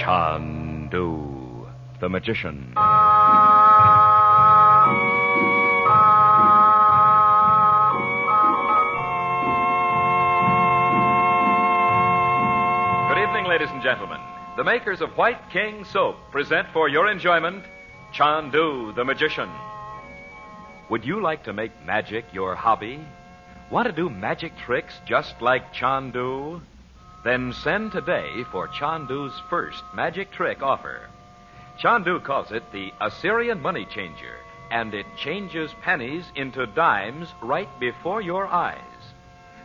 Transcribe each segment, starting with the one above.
Chandu the Magician. Good evening, ladies and gentlemen. The makers of White King Soap present for your enjoyment Chandu the Magician. Would you like to make magic your hobby? Want to do magic tricks just like Chandu? Then send today for Chandu's first magic trick offer. Chandu calls it the Assyrian money changer, and it changes pennies into dimes right before your eyes.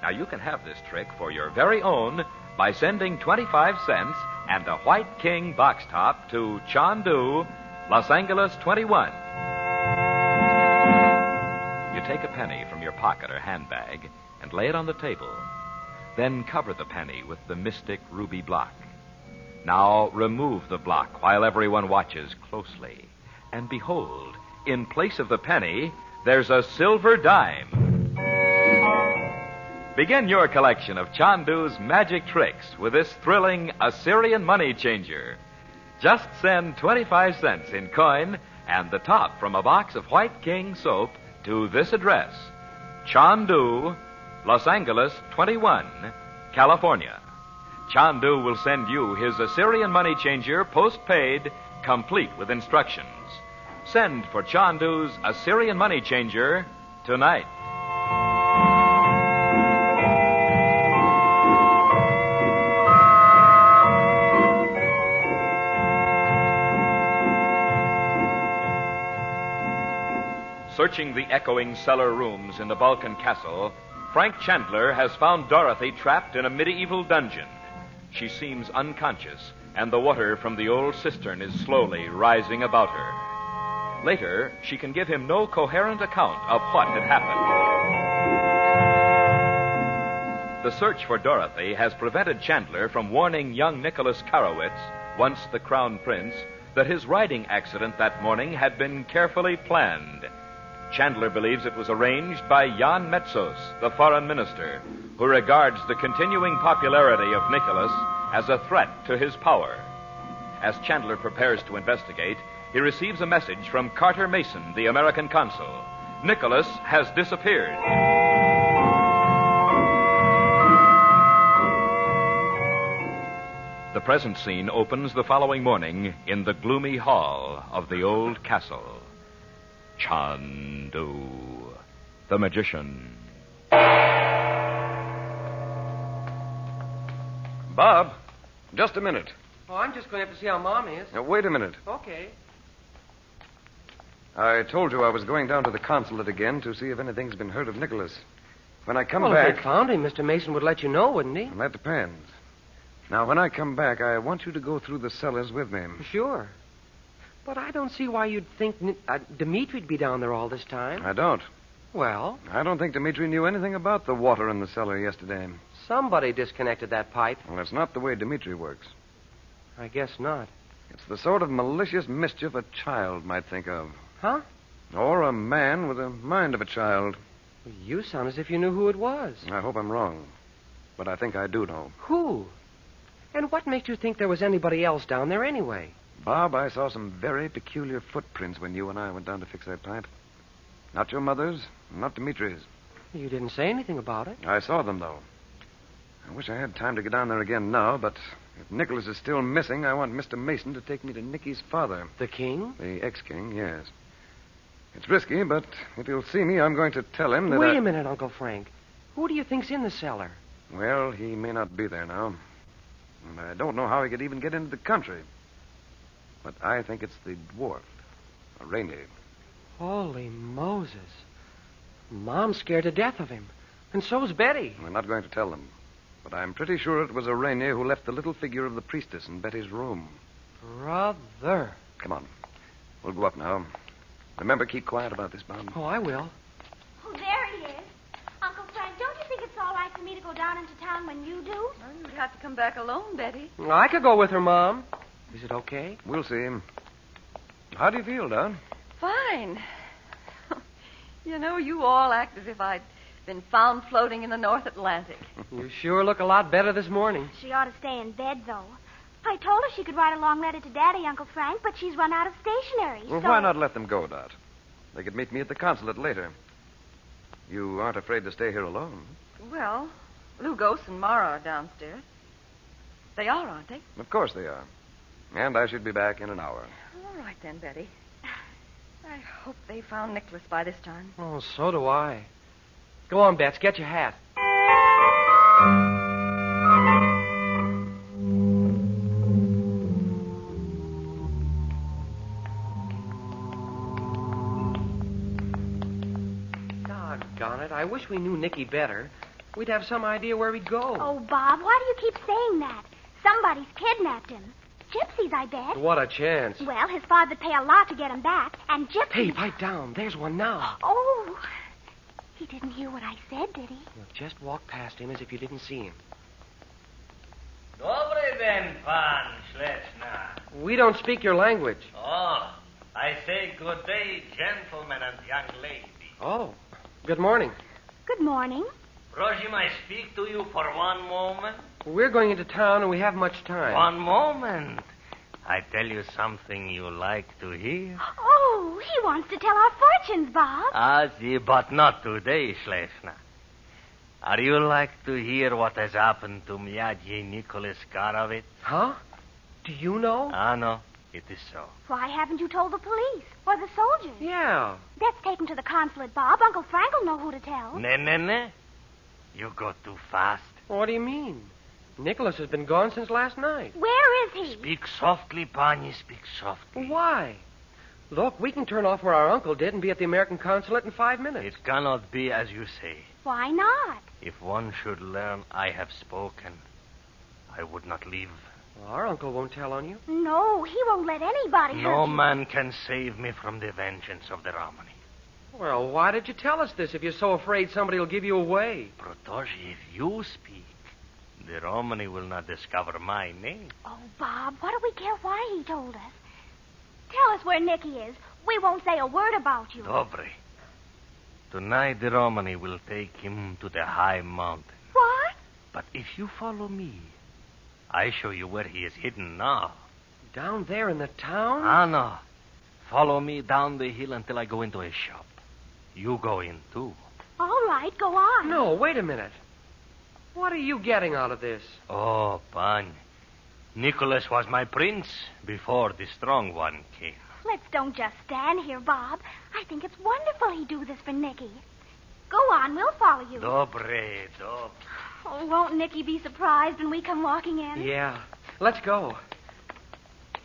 Now, you can have this trick for your very own by sending 25 cents and a White King box top to Chandu, Los Angeles 21. You take a penny from your pocket or handbag and lay it on the table. Then cover the penny with the mystic ruby block. Now remove the block while everyone watches closely. And behold, in place of the penny, there's a silver dime. Begin your collection of Chandu's magic tricks with this thrilling Assyrian money changer. Just send 25 cents in coin and the top from a box of White King soap to this address: Chandu, Los Angeles 21, California. Chandu will send you his Assyrian money changer postpaid, complete with instructions. Send for Chandu's Assyrian money changer tonight. Searching the echoing cellar rooms in the Balkan castle, Frank Chandler has found Dorothy trapped in a medieval dungeon. She seems unconscious, and the water from the old cistern is slowly rising about her. Later, she can give him no coherent account of what had happened. The search for Dorothy has prevented Chandler from warning young Nicholas Karowitz, once the Crown Prince, that his riding accident that morning had been carefully planned. Chandler believes it was arranged by Jan Metzos, the foreign minister, who regards the continuing popularity of Nicholas as a threat to his power. As Chandler prepares to investigate, he receives a message from Carter Mason, the American consul. Nicholas has disappeared. The present scene opens the following morning in the gloomy hall of the old castle. Chandu the Magician. Bob, just a minute. Oh, I'm just going to have to see how Mom is. Now, wait a minute. Okay. I told you I was going down to the consulate again to see if anything's been heard of Nicholas. When I come Well, back... if they found him, Mr. Mason would let you know, wouldn't he? Well, that depends. Now, when I come back, I want you to go through the cellars with me. Sure. But I don't see why you'd think Dimitri'd be down there all this time. I don't. Well, I don't think Dimitri knew anything about the water in the cellar yesterday. somebody disconnected that pipe. Well, that's not the way Dimitri works. I guess not. It's the sort of malicious mischief a child might think of. Huh? Or a man with the mind of a child. You sound as if you knew who it was. I hope I'm wrong. But I think I do know. Who? And what makes you think there was anybody else down there anyway? Bob, I saw some very peculiar footprints when you and I went down to fix that pipe. Not your mother's, not Dimitri's. You didn't say anything about it. I saw them, though. I wish I had time to get down there again now, but if Nicholas is still missing, I want Mr. Mason to take me to Nicky's father. The king? The ex-king, yes. It's risky, but if he'll see me, I'm going to tell him that Wait a minute, Uncle Frank. Who do you think's in the cellar? Well, he may not be there now. And I don't know how he could even get into the country. But I think it's the dwarf, Rainey. Holy Moses. Mom's scared to death of him. And so's Betty. We're not going to tell them. But I'm pretty sure it was Rainey who left the little figure of the priestess in Betty's room. Brother. Come on. We'll go up now. Remember, keep quiet about this, Bob. Oh, I will. Oh, there he is. Uncle Frank, don't you think it's all right for me to go down into town when you do? Well, you'd have to come back alone, Betty. I could go with her, Mom. Is it okay? We'll see. How do you feel, Don? Fine. You know, you all act as if I'd been found floating in the North Atlantic. You sure look a lot better this morning. She ought to stay in bed, though. I told her she could write a long letter to Daddy, Uncle Frank, but she's run out of stationery. Well, so... why not let them go, Dot? They could meet me at the consulate later. You aren't afraid to stay here alone? Well, Lugos and Mara are downstairs. They are, aren't they? Of course they are. And I should be back in an hour. All right then, Betty. I hope they found Nicholas by this time. Oh, so do I. Go on, Bets. Get your hat. Doggone it. I wish we knew Nicky better. We'd have some idea where he'd go. Oh, Bob, why do you keep saying that? Somebody's kidnapped him. Gypsies, I bet. What a chance. Well, his father'd pay a lot to get him back, and gypsies... Hey, pipe down. There's one now. Oh, he didn't hear what I said, did he? Well, just walk past him as if you didn't see him. Dobre den, pan, Schlesna. We don't speak your language. Oh, I say good day, gentlemen and young lady. Oh, good morning. Good morning. Rosim, I speak to you for one moment. We're going into town and we have much time. One moment. I tell you something you like to hear. Oh, he wants to tell our fortunes, Bob. See, but not today, Schlesna. Are you like to hear what has happened to Myaji Nicholas Garovitz? Huh? Do you know? No, it is so. Why haven't you told the police or the soldiers? Yeah. Let's take him to the consulate, Bob. Uncle Frank will know who to tell. Ne. You go too fast. What do you mean? Nicholas has been gone since last night. Where is he? Speak softly, Pani, speak softly. Why? Look, we can turn off where our uncle did and be at the American consulate in 5 minutes. It cannot be as you say. Why not? If one should learn I have spoken, I would not leave. Well, our uncle won't tell on you. No, he won't let anybody hurt No you. man can save me from the vengeance of the Romany. Well, why did you tell us this if you're so afraid somebody will give you away? Protoji, if you speak, the Romany will not discover my name. Oh, Bob, what do we care why he told us? Tell us where Nicky is. We won't say a word about you. Dobre. Tonight the Romany will take him to the high mountain. What? But if you follow me, I show you where he is hidden now. Down there in the town? No. Follow me down the hill until I go into a shop. You go in, too. All right, go on. No, wait a minute. What are you getting out of this? Oh, Pan. Nicholas was my prince before the strong one came. Let's don't just stand here, Bob. I think it's wonderful he do this for Nicky. Go on, we'll follow you. Dobre. Oh, won't Nicky be surprised when we come walking in? Yeah. Let's go.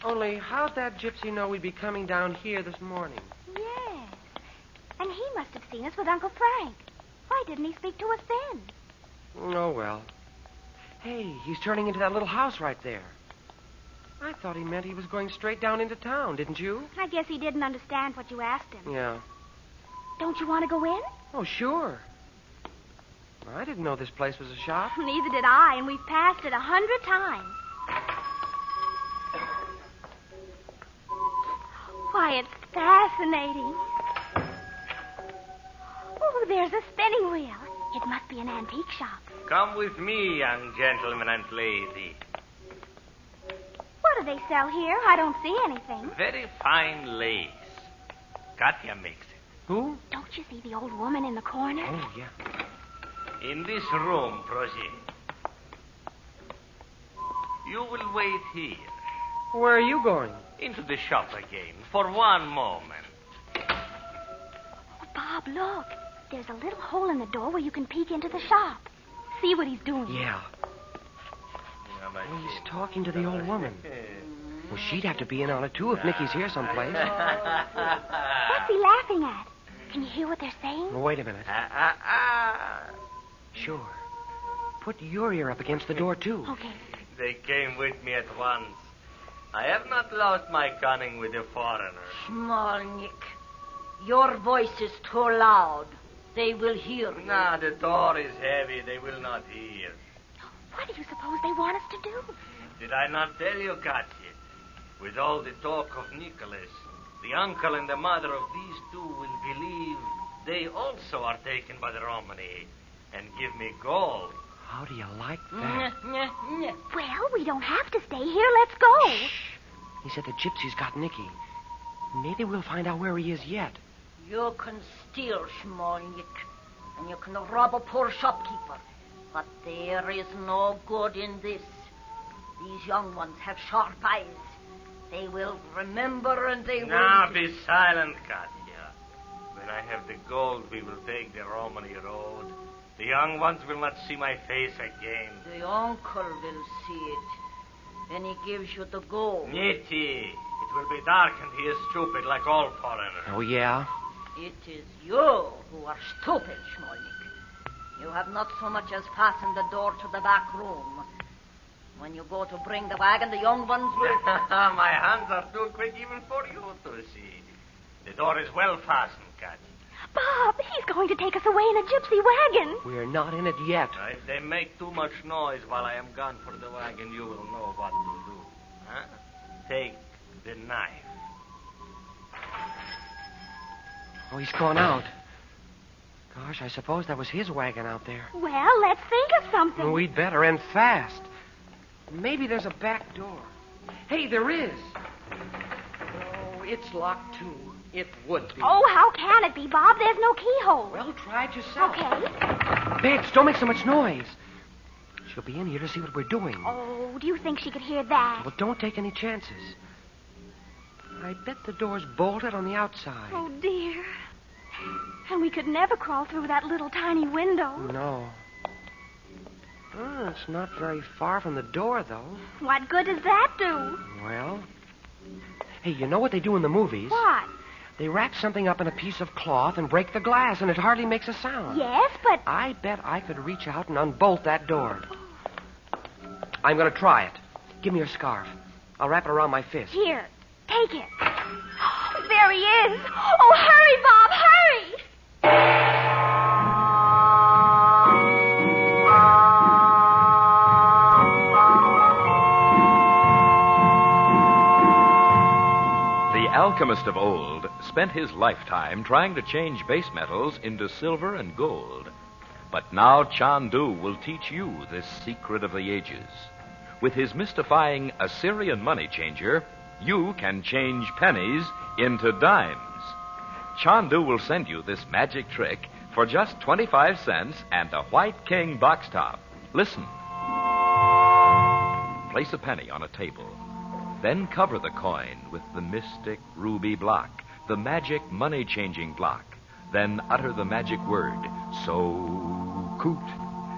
Only, how'd that gypsy know we'd be coming down here this morning? Yes. And he must have seen us with Uncle Frank. Why didn't he speak to us then? Oh, well. Hey, he's turning into that little house right there. I thought he meant he was going straight down into town, didn't you? I guess he didn't understand what you asked him. Yeah. Don't you want to go in? Oh, sure. I didn't know this place was a shop. Neither did I, and we've passed it 100 times. Why, it's fascinating. Oh, there's a spinning wheel. It must be an antique shop. Come with me, young gentleman and lady. What do they sell here? I don't see anything. Very fine lace. Katya makes it. Who? Don't you see the old woman in the corner? Oh, yeah. In this room, Prosim. You will wait here. Where are you going? Into the shop again for one moment. Oh, Bob, look. There's a little hole in the door where you can peek into the shop. See what he's doing. Yeah. Oh, he's talking to the old woman. Well, she'd have to be in on it, too, if Nicky's here someplace. What's he laughing at? Can you hear what they're saying? Well, wait a minute. Sure. Put your ear up against the door, too. Okay. They came with me at once. I have not lost my cunning with the foreigners. Small Nick, your voice is too loud. They will hear you. Nah, the door is heavy. They will not hear. What do you suppose they want us to do? Did I not tell you, Katya? With all the talk of Nicholas, the uncle and the mother of these two will believe they also are taken by the Romany and give me gold. How do you like that? Well, we don't have to stay here. Let's go. Shh. He said the gypsy's got Nicky. Maybe we'll find out where he is yet. You can steal, Schmolnik, and you can rob a poor shopkeeper. But there is no good in this. These young ones have sharp eyes. They will remember and they will... Now be silent, Katya. When I have the gold, we will take the Romany road. The young ones will not see my face again. The uncle will see it. Then he gives you the gold. Nitty, it will be dark and he is stupid like all foreigners. Oh, yeah? It is you who are stupid, Schmolnik. You have not so much as fastened the door to the back room. When you go to bring the wagon, the young ones will... My hands are too quick even for you to see. The door is well fastened, Katya. Bob, he's going to take us away in a gypsy wagon. We're not in it yet. If they make too much noise while I am gone for the wagon, you will know what to do. Huh? Take the knife. Oh, he's gone out. Gosh, I suppose that was his wagon out there. Well, let's think of something. Well, we'd better, and fast. Maybe there's a back door. Hey, there is. Oh, it's locked, too. It would be. Oh, how can it be, Bob? There's no keyhole. Well, try it yourself. Okay. Babs, don't make so much noise. She'll be in here to see what we're doing. Oh, do you think she could hear that? Well, don't take any chances. I bet the door's bolted on the outside. Oh, dear. And we could never crawl through that little tiny window. No. Oh, it's not very far from the door, though. What good does that do? Well, hey, you know what they do in the movies? What? They wrap something up in a piece of cloth and break the glass, and it hardly makes a sound. Yes, but... I bet I could reach out and unbolt that door. I'm going to try it. Give me your scarf. I'll wrap it around my fist. Here, take it. There he is. Oh, hurry, Bob, hurry! The alchemist of old spent his lifetime trying to change base metals into silver and gold. But now Chandu will teach you this secret of the ages. With his mystifying Assyrian money changer, you can change pennies into dimes. Chandu will send you this magic trick for just 25 cents and a White King box top. Listen. Place a penny on a table. Then cover the coin with the mystic ruby block, the magic money-changing block. Then utter the magic word, so-coot.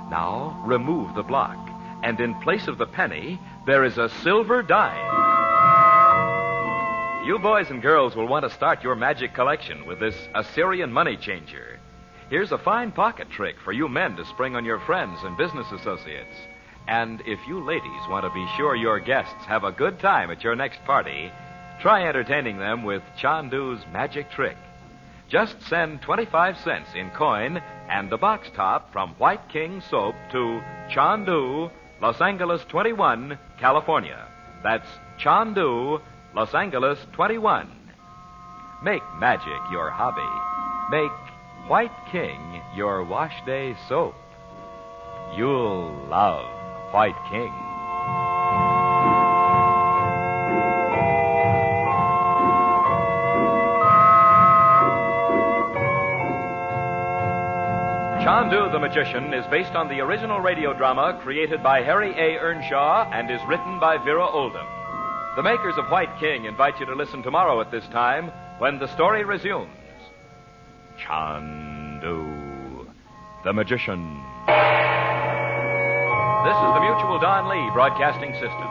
Now remove the block, and in place of the penny, there is a silver dime. You boys and girls will want to start your magic collection with this Assyrian money changer. Here's a fine pocket trick for you men to spring on your friends and business associates. And if you ladies want to be sure your guests have a good time at your next party, try entertaining them with Chandu's magic trick. Just send 25 cents in coin and the box top from White King Soap to Chandu, Los Angeles 21, California. That's Chandu, Los Angeles 21. Make magic your hobby. Make White King your wash day soap. You'll love White King. Chandu the Magician is based on the original radio drama created by Harry A. Earnshaw and is written by Vera Oldham. The makers of White King invite you to listen tomorrow at this time when the story resumes. Chandu the Magician. This is the Mutual Don Lee Broadcasting System.